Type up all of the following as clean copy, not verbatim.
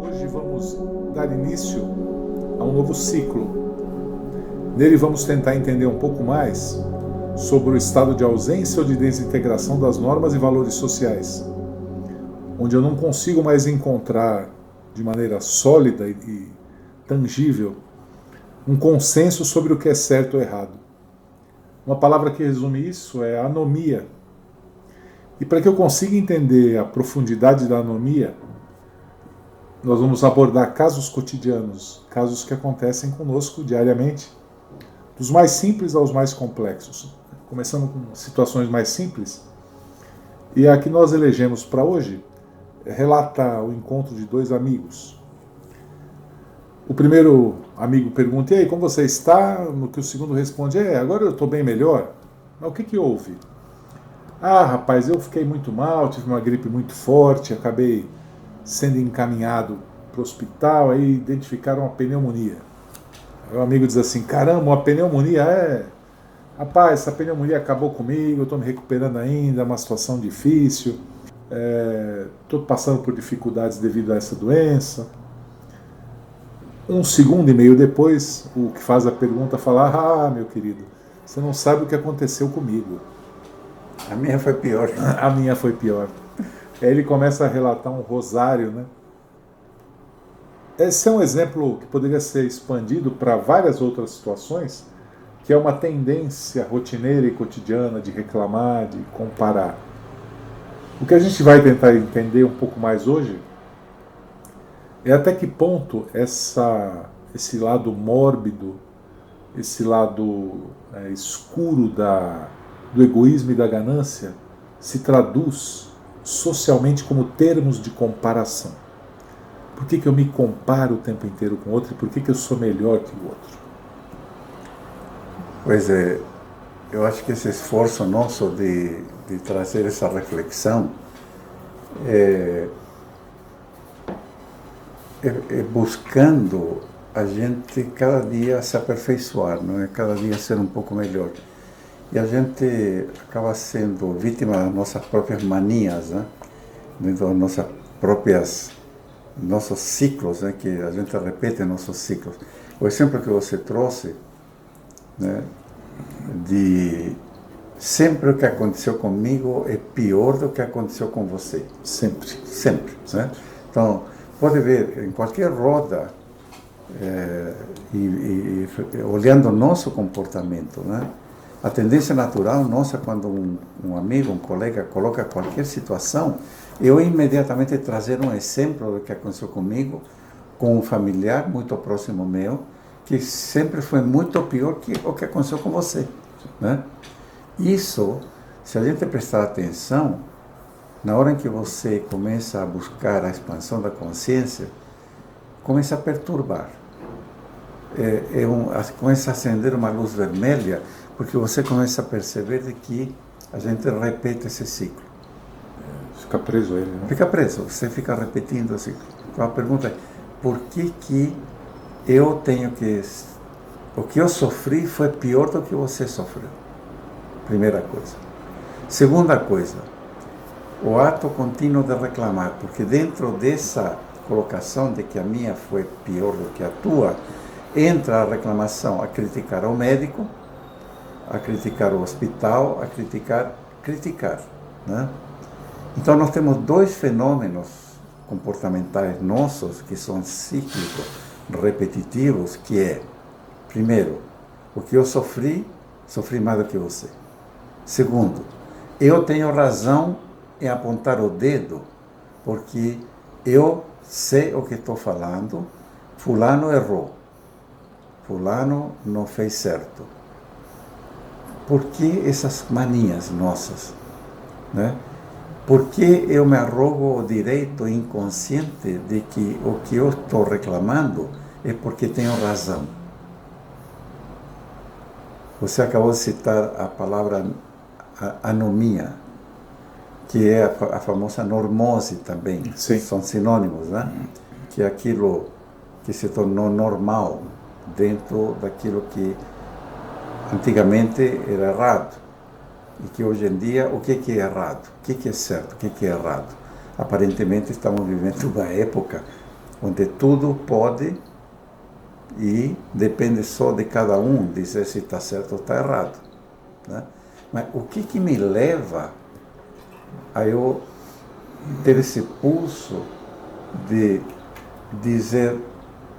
Hoje vamos dar início a um novo ciclo. Nele vamos tentar entender um pouco mais sobre o estado de ausência ou de desintegração das normas e valores sociais, onde eu não consigo mais encontrar de maneira sólida e tangível um consenso sobre o que é certo ou errado. Uma palavra que resume isso é anomia. E para que eu consiga entender a profundidade da anomia, nós vamos abordar casos cotidianos, casos que acontecem conosco diariamente, dos mais simples aos mais complexos. Começando com situações mais simples. E a que nós elegemos para hoje relata o encontro de dois amigos. O primeiro amigo pergunta: e aí, como você está? No que o segundo responde: agora eu estou bem melhor. Mas o que houve? Ah, rapaz, eu fiquei muito mal, tive uma gripe muito forte, acabei sendo encaminhado para o hospital, aí identificaram uma pneumonia. Aí o amigo diz assim: caramba, uma pneumonia? Rapaz, essa pneumonia acabou comigo, eu estou me recuperando ainda, é uma situação difícil, estou passando por dificuldades devido a essa doença. Um segundo e meio depois, o que faz a pergunta fala: ah, meu querido, você não sabe o que aconteceu comigo. A minha foi pior. A minha foi pior. Aí ele começa a relatar um rosário, né? Esse é um exemplo que poderia ser expandido para várias outras situações, que é uma tendência rotineira e cotidiana de reclamar, de comparar. O que a gente vai tentar entender um pouco mais hoje é até que ponto esse lado mórbido, esse lado escuro do egoísmo e da ganância se traduz socialmente como termos de comparação. Por que eu me comparo o tempo inteiro com o outro e por que eu sou melhor que o outro? Pois é, eu acho que esse esforço nosso de trazer essa reflexão é buscando a gente cada dia se aperfeiçoar, não é? Cada dia ser um pouco melhor. E a gente acaba sendo vítima das nossas próprias manias, né? Das nossos ciclos, né? Que a gente repete nossos ciclos. O exemplo que você trouxe, né? De sempre o que aconteceu comigo é pior do que aconteceu com você. Sempre. Né? Então, pode ver, em qualquer roda, olhando o nosso comportamento, né? A tendência natural nossa, quando um amigo, um colega coloca qualquer situação, eu imediatamente trazer um exemplo do que aconteceu comigo, com um familiar muito próximo meu, que sempre foi muito pior que o que aconteceu com você. Né? Isso, se a gente prestar atenção, na hora em que você começa a buscar a expansão da consciência, começa a perturbar. Começa a acender uma luz vermelha, porque você começa a perceber de que a gente repete esse ciclo. Fica preso a ele, né? Fica preso, você fica repetindo o ciclo. Então a pergunta é: por que eu tenho que... O que eu sofri foi pior do que você sofreu? Primeira coisa. Segunda coisa, o ato contínuo de reclamar, porque dentro dessa colocação de que a minha foi pior do que a tua, entra a reclamação a criticar o médico, a criticar o hospital, a criticar, né? Então nós temos dois fenômenos comportamentais nossos que são cíclicos, repetitivos, que é, primeiro, o que eu sofri mais do que você. Segundo, eu tenho razão em apontar o dedo, porque eu sei o que estou falando, fulano errou, fulano não fez certo. Por que essas manias nossas? Né? Por que eu me arrogo o direito inconsciente de que o que eu estou reclamando é porque tenho razão? Você acabou de citar a palavra anomia, que é a famosa normose também. Sim. São sinônimos, né? Que é aquilo que se tornou normal dentro daquilo que antigamente era errado. E que hoje em dia, o que é errado? O que é certo? O que é errado? Aparentemente estamos vivendo uma época onde tudo pode e depende só de cada um dizer se está certo ou está errado, né? Mas o que me leva a eu ter esse pulso de dizer,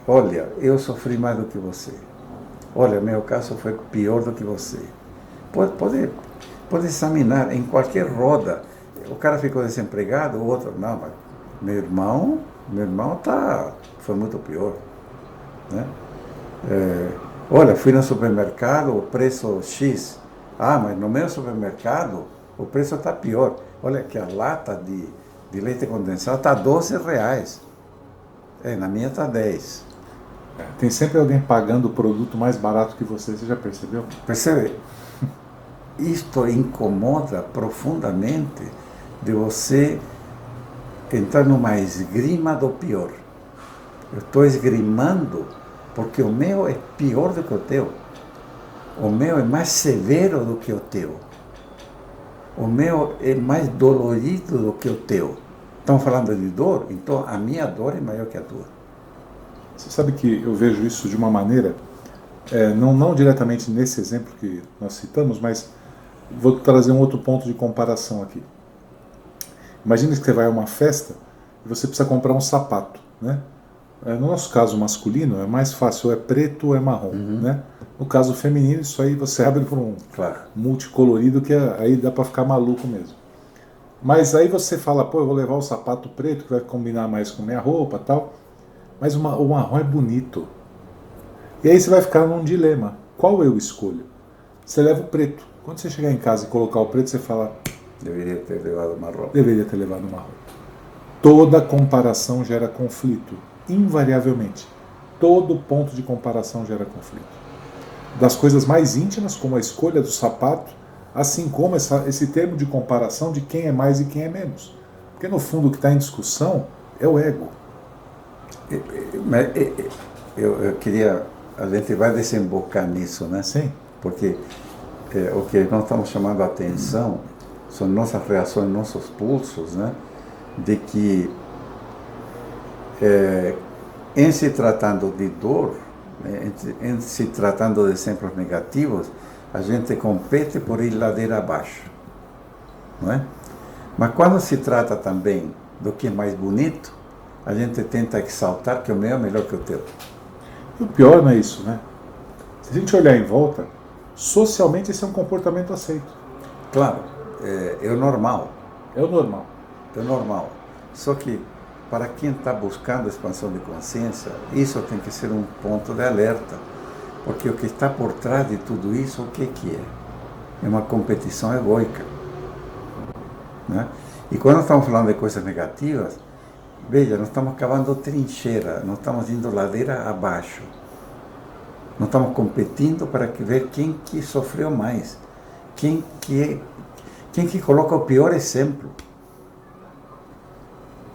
olha, eu sofri mais do que você, olha, meu caso foi pior do que você. Pode examinar em qualquer roda. O cara ficou desempregado, o outro, não, mas meu irmão foi muito pior, né? Olha, fui no supermercado, o preço X, mas no meu supermercado o preço está pior. Olha que a lata de leite condensado está R$12. Na minha está 10. Tem sempre alguém pagando o produto mais barato que você já percebeu? Percebe? Isto incomoda profundamente de você entrar numa esgrima do pior. Eu estou esgrimando porque o meu é pior do que o teu. O meu é mais severo do que o teu. O meu é mais dolorido do que o teu. Estão falando de dor? Então a minha dor é maior que a tua. Você sabe que eu vejo isso de uma maneira, não diretamente nesse exemplo que nós citamos, mas vou trazer um outro ponto de comparação aqui. Imagina que você vai a uma festa e você precisa comprar um sapato, né? No nosso caso masculino é mais fácil, é preto ou é marrom, né? No caso feminino, isso aí você abre por um multicolorido que aí dá para ficar maluco mesmo. Mas aí você fala, eu vou levar o sapato preto que vai combinar mais com minha roupa e tal, mas o marrom é bonito. E aí você vai ficar num dilema, qual eu escolho? Você leva o preto. Quando você chegar em casa e colocar o preto, você fala, deveria ter levado o marrom. Deveria ter levado o marrom. Toda comparação gera conflito. Invariavelmente, todo ponto de comparação gera conflito. Das coisas mais íntimas, como a escolha do sapato, assim como esse termo de comparação de quem é mais e quem é menos. Porque no fundo o que está em discussão é o ego. Eu queria, a gente vai desembocar nisso, né? Sim. Porque o que nós estamos chamando a atenção são nossas reações, nossos pulsos, né? De que em se tratando de dor, em se tratando de exemplos negativos, a gente compete por ir ladeira abaixo, não é? Mas quando se trata também do que é mais bonito, a gente tenta exaltar que o meu é melhor que o teu. E o pior não é isso, né? Se a gente olhar em volta, socialmente esse é um comportamento aceito. Claro, é o normal. É o normal. É o normal. Só que para quem está buscando expansão de consciência, isso tem que ser um ponto de alerta. Porque o que está por trás de tudo isso, o que é? É uma competição egóica, né? E quando estamos falando de coisas negativas, veja, nós estamos cavando trincheira, nós estamos indo ladeira abaixo. Nós estamos competindo para ver quem que sofreu mais, quem que coloca o pior exemplo.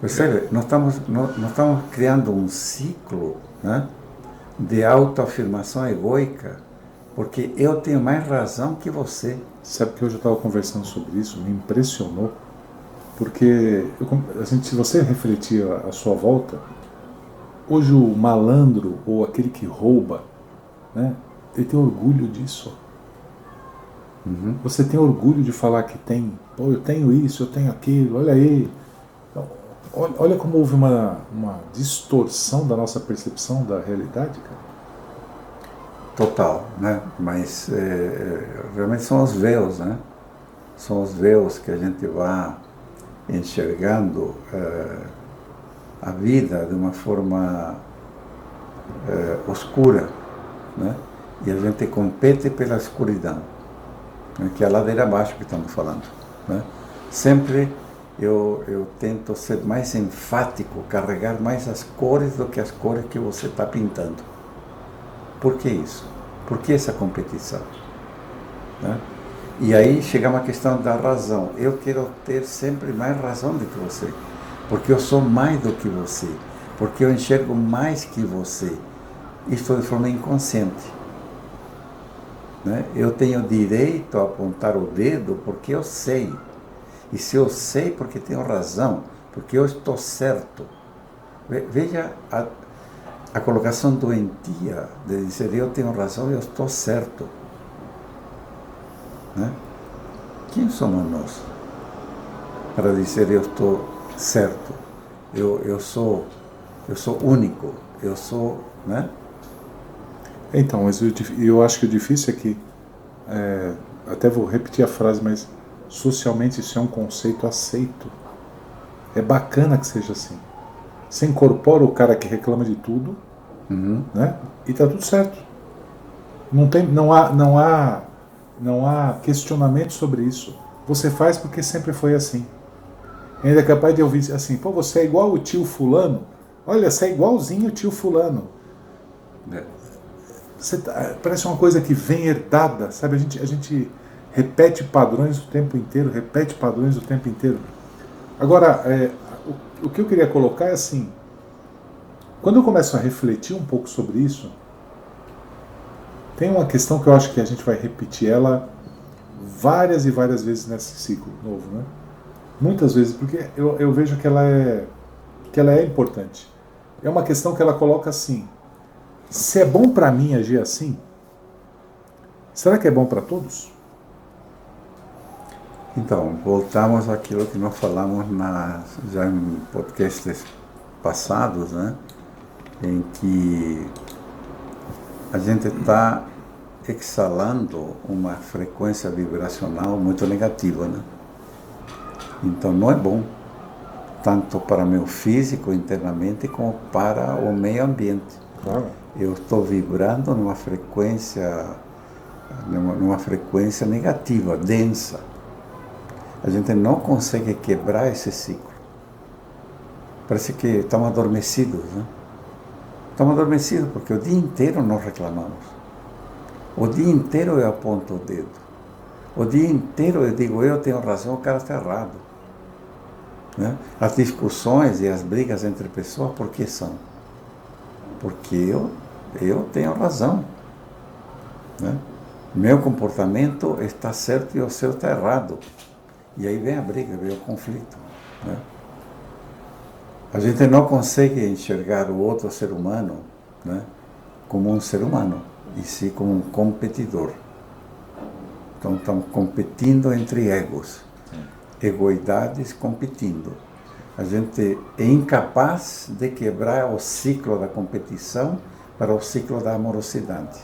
Percebe? Nós estamos criando um ciclo, né, de autoafirmação egóica, porque eu tenho mais razão que você. Sabe que hoje eu estava conversando sobre isso, me impressionou, porque se você refletir à sua volta, hoje o malandro ou aquele que rouba, né, ele tem orgulho disso. Você tem orgulho de falar que tem, eu tenho isso, eu tenho aquilo, olha aí. Olha como houve uma distorção da nossa percepção da realidade, cara. Total, né? Mas realmente são os véus, né? São os véus que a gente vai enxergando a vida de uma forma oscura, né? E a gente compete pela escuridão, né? Que é a ladeira abaixo que estamos falando, né? Sempre eu tento ser mais enfático, carregar mais as cores do que as cores que você está pintando. Por que isso? Por que essa competição? Né? E aí chega uma questão da razão. Eu quero ter sempre mais razão do que você, porque eu sou mais do que você, porque eu enxergo mais que você. Isso de forma inconsciente. Né? Eu tenho direito a apontar o dedo porque eu sei. E se eu sei, porque tenho razão, porque eu estou certo. Veja a colocação doentia de dizer eu tenho razão, eu estou certo. Né? Quem somos nós para dizer eu estou certo? Eu sou único, eu sou, né? Então, mas eu acho que o difícil é que, até vou repetir a frase, mas socialmente isso é um conceito aceito. É bacana que seja assim. Você incorpora o cara que reclama de tudo, né? E tá tudo certo. Não há questionamento sobre isso. Você faz porque sempre foi assim. Ainda é capaz de ouvir assim, pô, você é igual o tio fulano. Olha, você é igualzinho o tio fulano. Parece uma coisa que vem herdada, sabe? A gente repete padrões o tempo inteiro, Agora, o que eu queria colocar é assim, quando eu começo a refletir um pouco sobre isso, tem uma questão que eu acho que a gente vai repetir ela várias e várias vezes nesse ciclo novo, né? Muitas vezes, porque eu vejo que ela é importante. É uma questão que ela coloca assim, se é bom para mim agir assim, será que é bom para todos? Então, voltamos àquilo que nós falamos já em podcasts passados, né? Em que a gente está exalando uma frequência vibracional muito negativa, né? Então não é bom, tanto para meu físico internamente como para o meio ambiente. Claro. Eu estou vibrando numa frequência negativa, densa. A gente não consegue quebrar esse ciclo. Parece que estamos adormecidos, né? Estamos adormecidos porque o dia inteiro nós reclamamos. O dia inteiro eu aponto o dedo. O dia inteiro eu digo, eu tenho razão, o cara está errado. Né? As discussões e as brigas entre pessoas, por que são? Porque eu tenho razão. Né? Meu comportamento está certo e o seu está errado. E aí vem a briga, vem o conflito. Né? A gente não consegue enxergar o outro ser humano, né, como um ser humano, e sim como um competidor. Então estamos competindo entre egos, egoidades competindo. A gente é incapaz de quebrar o ciclo da competição para o ciclo da amorosidade.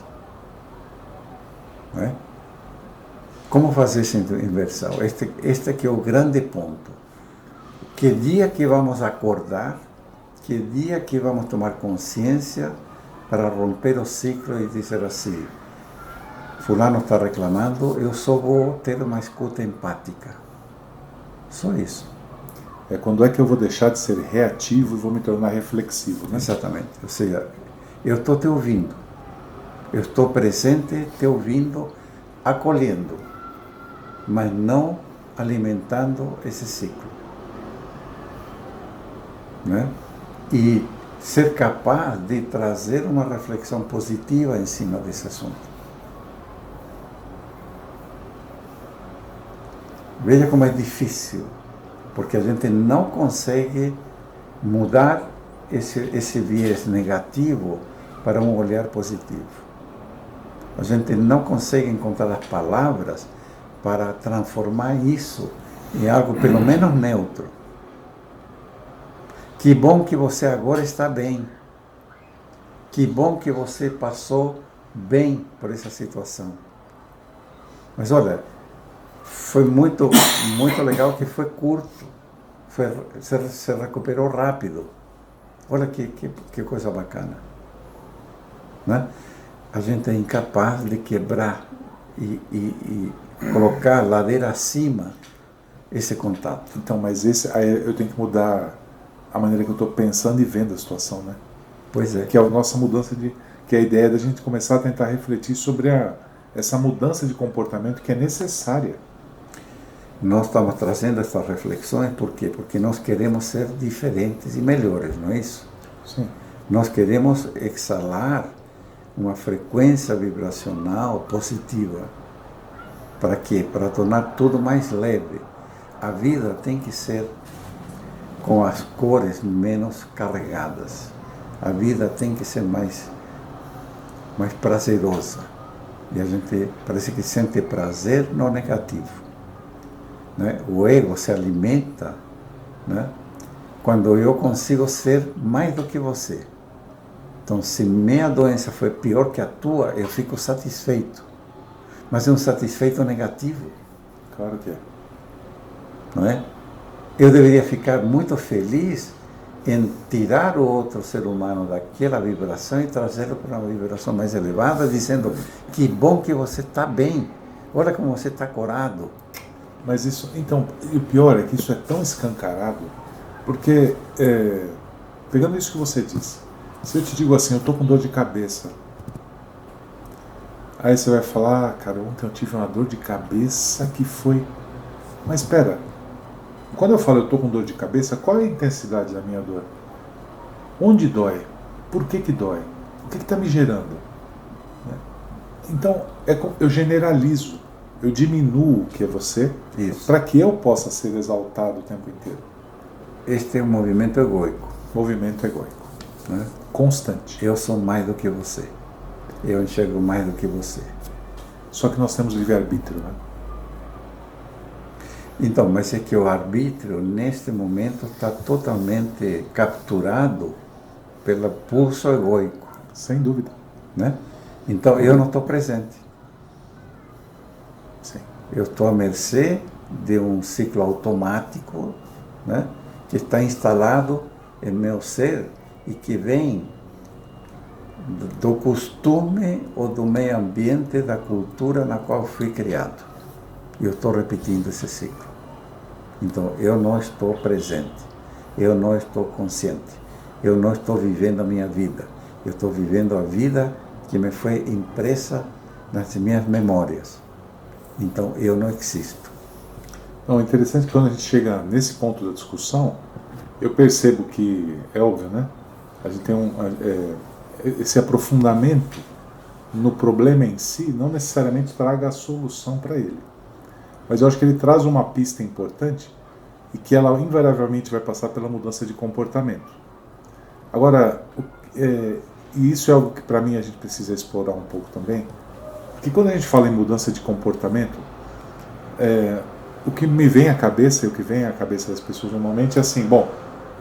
Não é? Como fazer essa inversão? Este que é o grande ponto. Que dia que vamos acordar, que dia que vamos tomar consciência para romper o ciclo e dizer assim, fulano está reclamando, eu só vou ter uma escuta empática. Só isso. É quando é que eu vou deixar de ser reativo e vou me tornar reflexivo, né? Exatamente. Ou seja, eu estou te ouvindo. Eu estou presente, te ouvindo, acolhendo, mas não alimentando esse ciclo. Né? E ser capaz de trazer uma reflexão positiva em cima desse assunto. Veja como é difícil, porque a gente não consegue mudar esse viés negativo para um olhar positivo. A gente não consegue encontrar as palavras para transformar isso em algo pelo menos neutro. Que bom que você agora está bem. Que bom que você passou bem por essa situação. Mas olha, foi muito legal que foi curto. Se recuperou rápido. Olha que coisa bacana. Né? A gente é incapaz de quebrar e colocar ladeira acima esse contato. Então, mas aí eu tenho que mudar a maneira que eu estou pensando e vendo a situação, né? Pois é. Que é a nossa mudança que é a ideia da gente começar a tentar refletir sobre essa mudança de comportamento que é necessária. Nós estamos trazendo essas reflexões, por quê? Porque nós queremos ser diferentes e melhores, não é isso? Sim. Nós queremos exalar uma frequência vibracional positiva. Para quê? Para tornar tudo mais leve. A vida tem que ser com as cores menos carregadas. A vida tem que ser mais prazerosa. E a gente parece que sente prazer no negativo, né? O ego se alimenta, né? Quando eu consigo ser mais do que você. Então, se minha doença foi pior que a tua, eu fico satisfeito. Mas é um satisfeito negativo. Claro que é. Não é? Eu deveria ficar muito feliz em tirar o outro ser humano daquela vibração e trazê-lo para uma vibração mais elevada, dizendo que bom que você está bem, olha como você está curado. Mas isso, então, e o pior é que isso é tão escancarado, porque, pegando isso que você disse, se eu te digo assim, eu estou com dor de cabeça, aí você vai falar, cara, ontem eu tive uma dor de cabeça que foi... Mas espera, quando eu falo eu estou com dor de cabeça, qual é a intensidade da minha dor? Onde dói? Por que dói? O que está me gerando? Então, eu generalizo, eu diminuo o que é você, para que eu possa ser exaltado o tempo inteiro. Este é um movimento egóico. Movimento egóico. Né? Constante. Eu sou mais do que você. Eu enxergo mais do que você. Só que nós temos livre-arbítrio, né? Então, mas é que o arbítrio, neste momento, está totalmente capturado pelo pulso egóico. Sem dúvida. Né? Então, eu não estou presente. Sim. Eu estou à mercê de um ciclo automático, né, que está instalado em meu ser e que vem do costume ou do meio ambiente, da cultura na qual fui criado. Eu estou repetindo esse ciclo. Então, eu não estou presente, eu não estou consciente, eu não estou vivendo a minha vida, eu estou vivendo a vida que me foi impressa nas minhas memórias. Então, eu não existo. Não, é interessante que quando a gente chega nesse ponto da discussão, eu percebo que, é óbvio, né? A gente tem esse aprofundamento no problema em si, não necessariamente traga a solução para ele. Mas eu acho que ele traz uma pista importante e que ela invariavelmente vai passar pela mudança de comportamento. Agora, e isso é algo que para mim a gente precisa explorar um pouco também, porque quando a gente fala em mudança de comportamento, o que me vem à cabeça e o que vem à cabeça das pessoas normalmente é assim, bom,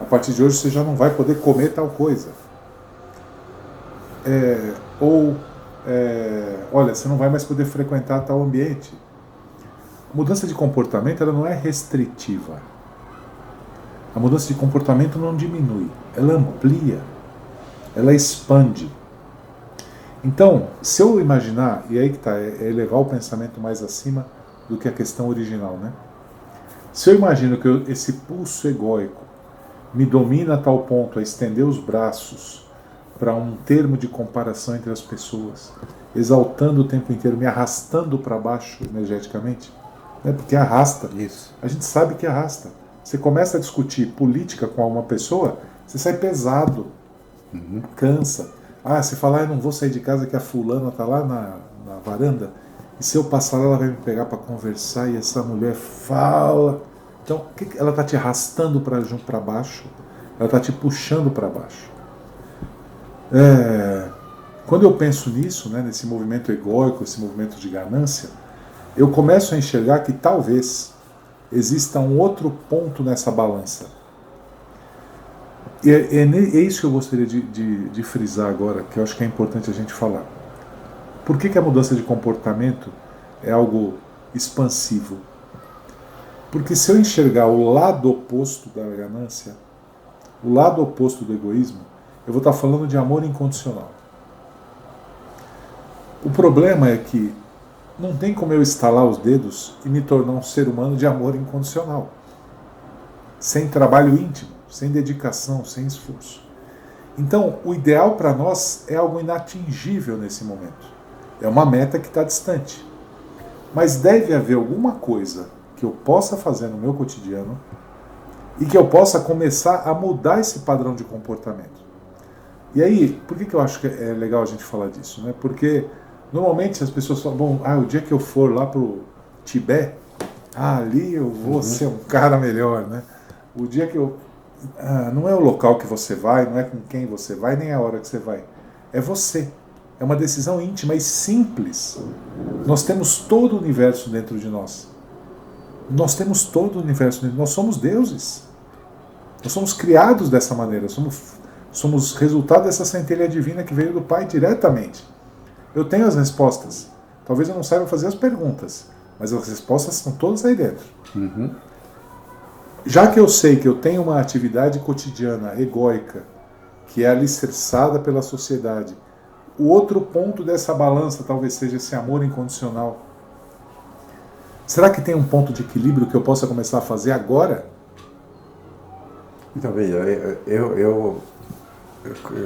a partir de hoje você já não vai poder comer tal coisa. Olha, você não vai mais poder frequentar tal ambiente. A mudança de comportamento ela não é restritiva. A mudança de comportamento não diminui, ela amplia, ela expande. Então, se eu imaginar, e aí que está, é elevar o pensamento mais acima do que a questão original, né? Se eu imagino que esse pulso egóico me domina a tal ponto a estender os braços para um termo de comparação entre as pessoas, exaltando o tempo inteiro, me arrastando para baixo energeticamente, né? Porque arrasta. Isso. A gente sabe que arrasta. Você começa a discutir política com uma pessoa, você sai pesado, cansa. Se falar, eu não vou sair de casa que a fulana está lá na varanda, e se eu passar lá, ela vai me pegar para conversar, e essa mulher fala. Então, ela está te arrastando para baixo, ela está te puxando para baixo. Quando eu penso nisso, né, nesse movimento egóico, esse movimento de ganância, eu começo a enxergar que talvez exista um outro ponto nessa balança. E é isso que eu gostaria de frisar agora, que eu acho que é importante a gente falar. Por que a mudança de comportamento é algo expansivo? Porque se eu enxergar o lado oposto da ganância, o lado oposto do egoísmo, eu vou estar falando de amor incondicional. O problema é que não tem como eu estalar os dedos e me tornar um ser humano de amor incondicional. Sem trabalho íntimo, sem dedicação, sem esforço. Então, o ideal para nós é algo inatingível nesse momento. É uma meta que está distante. Mas deve haver alguma coisa que eu possa fazer no meu cotidiano e que eu possa começar a mudar esse padrão de comportamento. E aí, por que eu acho que é legal a gente falar disso? Né? Porque normalmente as pessoas falam, bom, o dia que eu for lá para o Tibete, ali eu vou ser um cara melhor, né? O dia que eu... não é o local que você vai, não é com quem você vai, nem a hora que você vai. É você. É uma decisão íntima e simples. Nós temos todo o universo dentro de nós. Nós temos todo o universo dentro de nós. Nós somos deuses. Nós somos criados dessa maneira. Somos resultado dessa centelha divina que veio do Pai diretamente. Eu tenho as respostas. Talvez eu não saiba fazer as perguntas, mas as respostas estão todas aí dentro. Uhum. Já que eu sei que eu tenho uma atividade cotidiana, egóica, que é alicerçada pela sociedade, o outro ponto dessa balança talvez seja esse amor incondicional. Será que tem um ponto de equilíbrio que eu possa começar a fazer agora? Então, veja, eu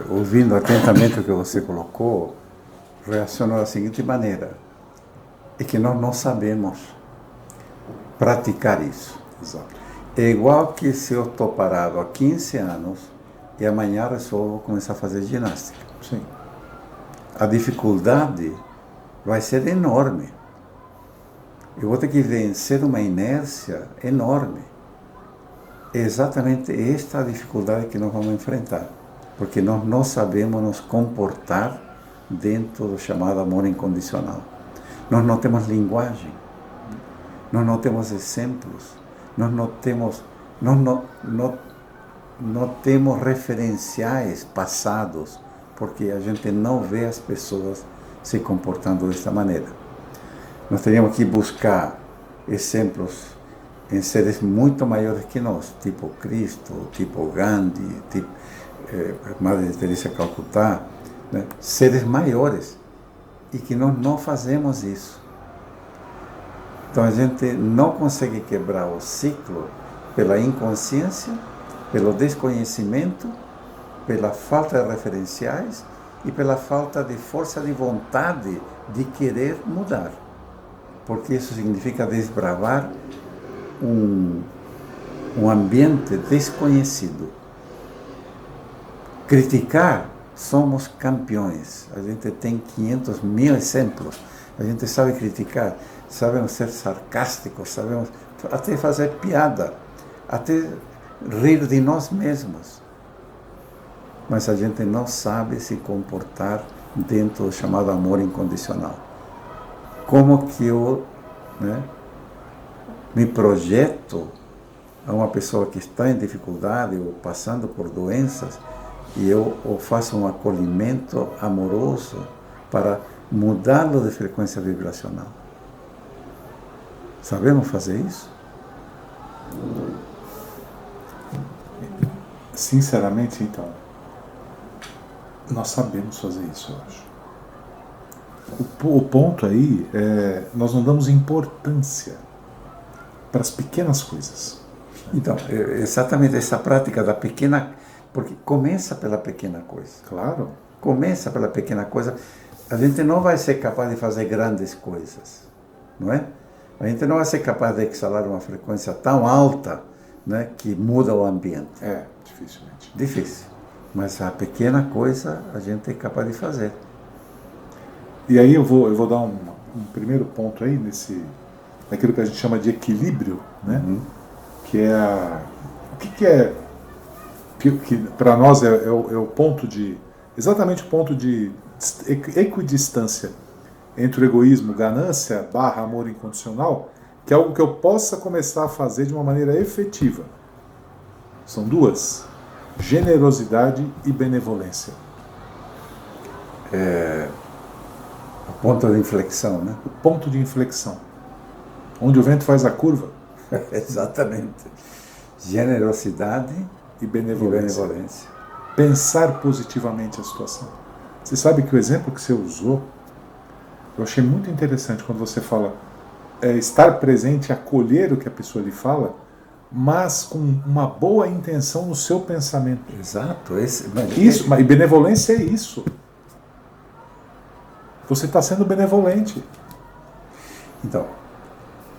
ouvindo atentamente o que você colocou, reaciono da seguinte maneira: é que nós não sabemos praticar isso. Exato. É igual que se eu estou parado há 15 anos e amanhã resolvo começar a fazer ginástica. Sim. A dificuldade vai ser enorme. Eu vou ter que vencer uma inércia enorme. É exatamente esta a dificuldade que nós vamos enfrentar, porque nós não sabemos nos comportar dentro do chamado amor incondicional. Nós não temos linguagem, nós não temos exemplos, nós não temos referenciais passados, porque a gente não vê as pessoas se comportando desta maneira. Nós teríamos que buscar exemplos em seres muito maiores que nós, tipo Cristo, tipo Gandhi, tipo Madre Teresa de Calcutá, né? Seres maiores, e que nós não fazemos isso. Então a gente não consegue quebrar o ciclo pela inconsciência, pelo desconhecimento, pela falta de referenciais e pela falta de força de vontade de querer mudar. Porque isso significa desbravar um ambiente desconhecido. Criticar, somos campeões. A gente tem 500 mil exemplos. A gente sabe criticar, sabemos ser sarcásticos, sabemos até fazer piada, até rir de nós mesmos. Mas a gente não sabe se comportar dentro do chamado amor incondicional. Como que eu, me projeto a uma pessoa que está em dificuldade ou passando por doenças e eu faço um acolhimento amoroso para mudá-lo de frequência vibracional? Sabemos fazer isso? Sinceramente, então, nós sabemos fazer isso, eu acho. O ponto aí é, nós não damos importância para as pequenas coisas. Então, exatamente essa prática da pequena, porque começa pela pequena coisa. Claro. Começa pela pequena coisa. A gente não vai ser capaz de fazer grandes coisas, não é? A gente não vai ser capaz de exalar uma frequência tão alta, né, que muda o ambiente. É, dificilmente. Difícil. Mas a pequena coisa a gente é capaz de fazer. E aí eu vou dar um primeiro ponto aí naquilo que a gente chama de equilíbrio, né? Uhum. Que é que para nós é o ponto de, exatamente o ponto de equidistância entre o egoísmo, ganância, amor incondicional, que é algo que eu possa começar a fazer de uma maneira efetiva. São duas: generosidade e benevolência. O ponto de inflexão, né? O ponto de inflexão. Onde o vento faz a curva. Exatamente. Generosidade e benevolência. benevolência. Pensar positivamente a situação. Você sabe que o exemplo que você usou, eu achei muito interessante quando você fala estar presente, acolher o que a pessoa lhe fala, mas com uma boa intenção no seu pensamento. Exato. E benevolência é isso. Você está sendo benevolente. Então,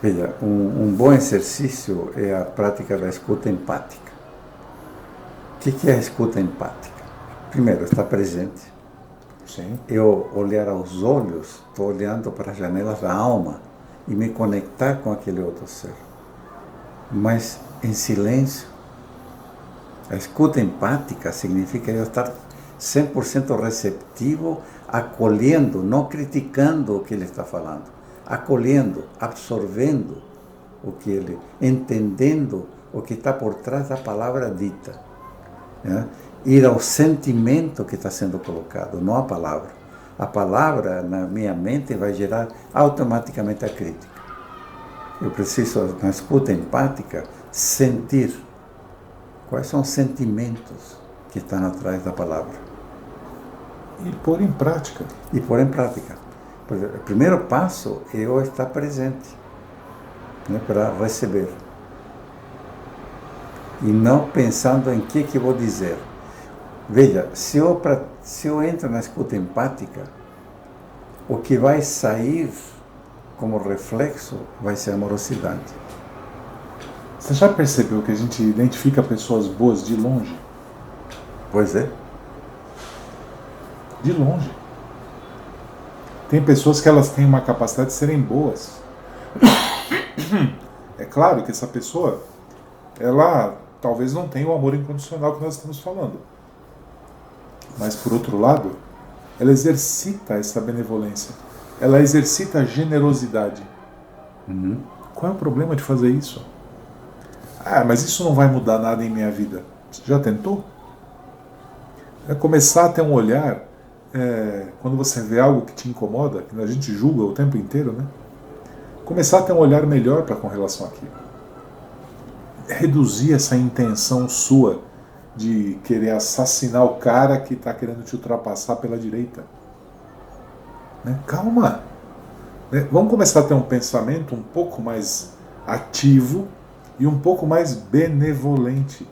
veja, um bom exercício é a prática da escuta empática. O que é a escuta empática? Primeiro, estar presente. Sim. Eu olhar aos olhos, estou olhando para as janelas da alma e me conectar com aquele outro ser. Mas em silêncio, A escuta empática significa eu estar 100% receptivo, acolhendo, não criticando o que ele está falando, acolhendo, absorvendo o que ele, entendendo o que está por trás da palavra dita, né? Ir ao sentimento que está sendo colocado, não a palavra. A palavra na minha mente vai gerar automaticamente a crítica. Eu preciso, na escuta empática, sentir quais são os sentimentos que estão atrás da palavra. E pôr em prática. E pôr em prática. O primeiro passo é eu estar presente, né, para receber. E não pensando em que vou dizer. Veja, se eu entro na escuta empática, o que vai sair como reflexo vai ser amorosidade. Você já percebeu que a gente identifica pessoas boas de longe? Pois é. De longe. Tem pessoas que elas têm uma capacidade de serem boas. É claro que essa pessoa, ela talvez não tenha o amor incondicional que nós estamos falando. Mas, por outro lado, ela exercita essa benevolência. Ela exercita a generosidade. Uhum. Qual é o problema de fazer isso? Ah, mas isso não vai mudar nada em minha vida. Você já tentou? É começar a ter um olhar, quando você vê algo que te incomoda, que a gente julga o tempo inteiro, né? Começar a ter um olhar melhor com relação àquilo. Reduzir essa intenção sua de querer assassinar o cara que está querendo te ultrapassar pela direita. Né? Calma! Né? Vamos começar a ter um pensamento um pouco mais ativo e um pouco mais benevolente.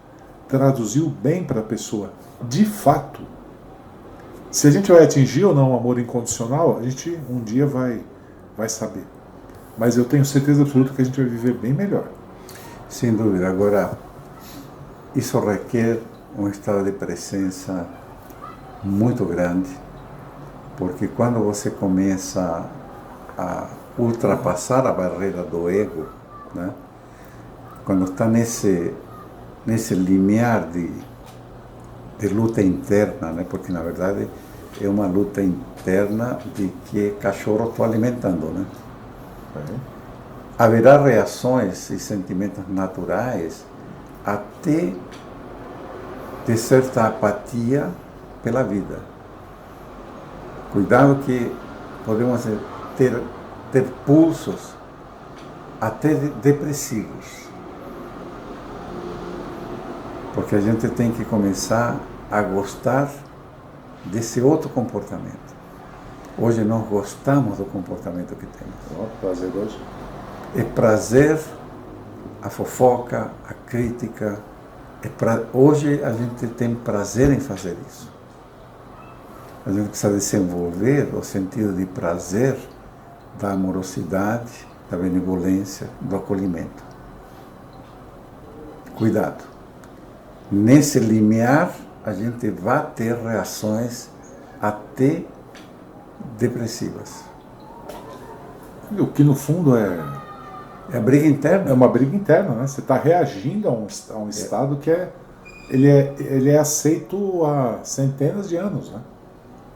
Traduzir o bem para a pessoa. De fato. Se a gente vai atingir ou não o amor incondicional, a gente um dia vai saber. Mas eu tenho certeza absoluta que a gente vai viver bem melhor. Sem dúvida. Agora, isso requer um estado de presença muito grande, porque quando você começa a ultrapassar a barreira do ego, né? Quando está nesse limiar de luta interna, né? Porque na verdade é uma luta interna de que cachorro estou alimentando, né? Haverá reações e sentimentos naturais até de certa apatia pela vida. Cuidado que podemos ter pulsos até depressivos. Porque a gente tem que começar a gostar desse outro comportamento. Hoje nós gostamos do comportamento que temos. Prazeroso. É prazer a fofoca, a crítica. Hoje a gente tem prazer em fazer isso. A gente precisa desenvolver o sentido de prazer da amorosidade, da benevolência, do acolhimento. Cuidado. Nesse limiar, a gente vai ter reações até depressivas. O que no fundo é a briga interna. É uma briga interna, né? Você está reagindo a um estado que ele é aceito há centenas de anos, né?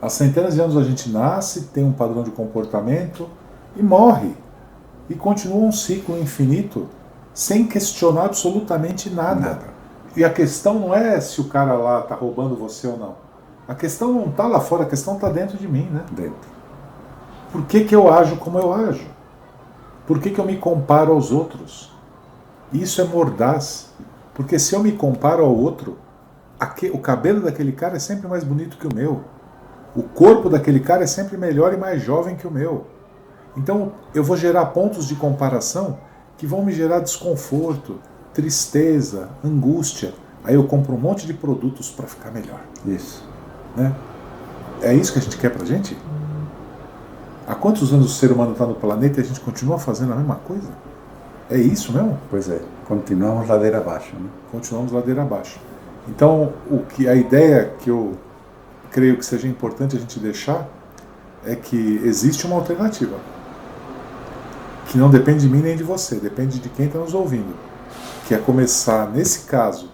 Há centenas de anos a gente nasce, tem um padrão de comportamento e morre. E continua um ciclo infinito sem questionar absolutamente nada. E a questão não é se o cara lá está roubando você ou não. A questão não está lá fora, a questão está dentro de mim, né? Dentro. Por que eu ajo como eu ajo? Por que eu me comparo aos outros? Isso é mordaz. Porque se eu me comparo ao outro, o cabelo daquele cara é sempre mais bonito que o meu. O corpo daquele cara é sempre melhor e mais jovem que o meu. Então eu vou gerar pontos de comparação que vão me gerar desconforto, tristeza, angústia. Aí eu compro um monte de produtos para ficar melhor. Isso. Né? É isso que a gente quer pra gente? Há quantos anos o ser humano está no planeta e a gente continua fazendo a mesma coisa? É isso mesmo? Pois é. Continuamos ladeira abaixo. Né? Continuamos ladeira abaixo. Então, a ideia que eu creio que seja importante a gente deixar é que existe uma alternativa. Que não depende de mim nem de você, depende de quem está nos ouvindo. Que é começar, nesse caso,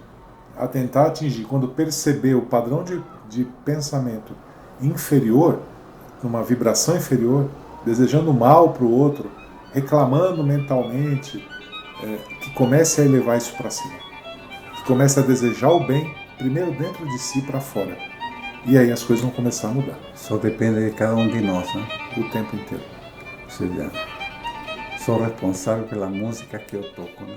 a tentar atingir, quando perceber o padrão de pensamento inferior, numa vibração inferior, desejando mal para o outro, reclamando mentalmente, que comece a elevar isso para cima. Que comece a desejar o bem, primeiro dentro de si para fora. E aí as coisas vão começar a mudar. Só depende de cada um de nós, né? O tempo inteiro. Ou seja, sou responsável pela música que eu toco, né?